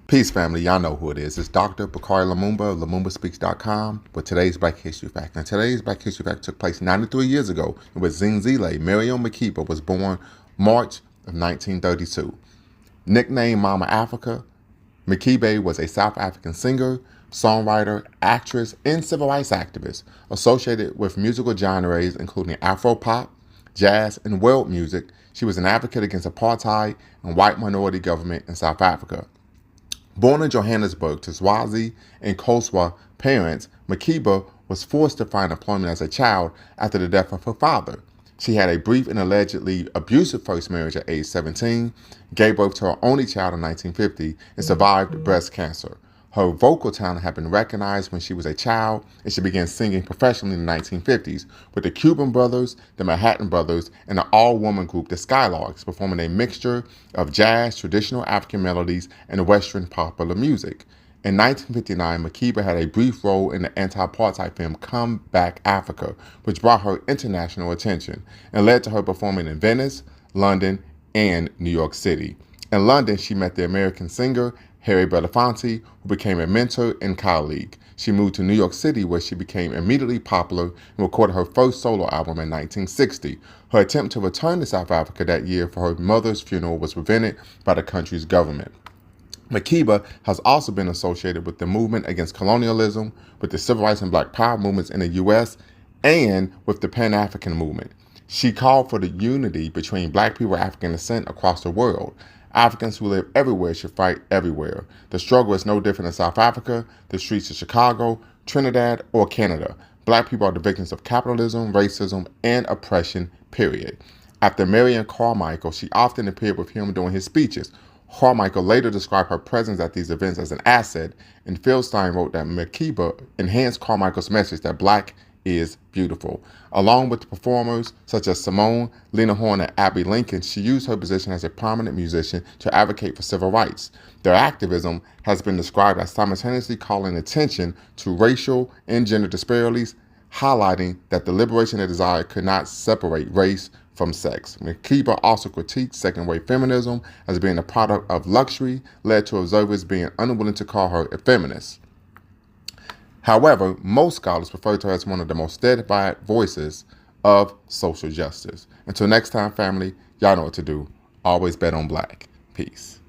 Peace, family. Y'all know who it is. It's Dr. Bakari Lumumba of LumumbaSpeaks.com with today's Black History Fact. And today's Black History Fact took place 93 years ago when Zingzile Miriam Makeba was born March of 1932. Nicknamed Mama Africa, Makeba was a South African singer, songwriter, actress, and civil rights activist associated with musical genres including Afro-pop, jazz, and world music. She was an advocate against apartheid and white minority government in South Africa. Born in Johannesburg to Swazi and Xhosa parents, Makeba was forced to find employment as a child after the death of her father. She had a brief and allegedly abusive first marriage at age 17, gave birth to her only child in 1950, and survived breast cancer. Her vocal talent had been recognized when she was a child, and she began singing professionally in the 1950s with the Cuban Brothers, the Manhattan Brothers, and the all-woman group the Skylarks, performing a mixture of jazz, traditional African melodies, and Western popular music. In 1959, Makeba had a brief role in the anti-apartheid film Come Back Africa, which brought her international attention and led to her performing in Venice, London, and New York City. In London, she met the American singer Harry Belafonte, who became a mentor and colleague. She moved to New York City, where she became immediately popular and recorded her first solo album in 1960. Her attempt to return to South Africa that year for her mother's funeral was prevented by the country's government. Makeba has also been associated with the movement against colonialism, with the civil rights and black power movements in the U.S., and with the Pan-African movement. She called for the unity between black people of African descent across the world. Africans who live everywhere should fight everywhere. The struggle is no different in South Africa, the streets of Chicago, Trinidad, or Canada. Black people are the victims of capitalism, racism, and oppression, period. After marrying Carmichael, she often appeared with him during his speeches. Carmichael later described her presence at these events as an asset, and Feldstein wrote that Makeba enhanced Carmichael's message that black is beautiful. Along with the performers such as Simone, Lena Horne, and Abbey Lincoln, she used her position as a prominent musician to advocate for civil rights. Their activism has been described as simultaneously calling attention to racial and gender disparities, highlighting that the liberation they desired could not separate race from sex. Makeba also critiqued second-wave feminism as being a product of luxury, led to observers being unwilling to call her a feminist. However, most scholars refer to her as one of the most steadfast voices of social justice. Until next time, family, y'all know what to do. Always bet on black. Peace.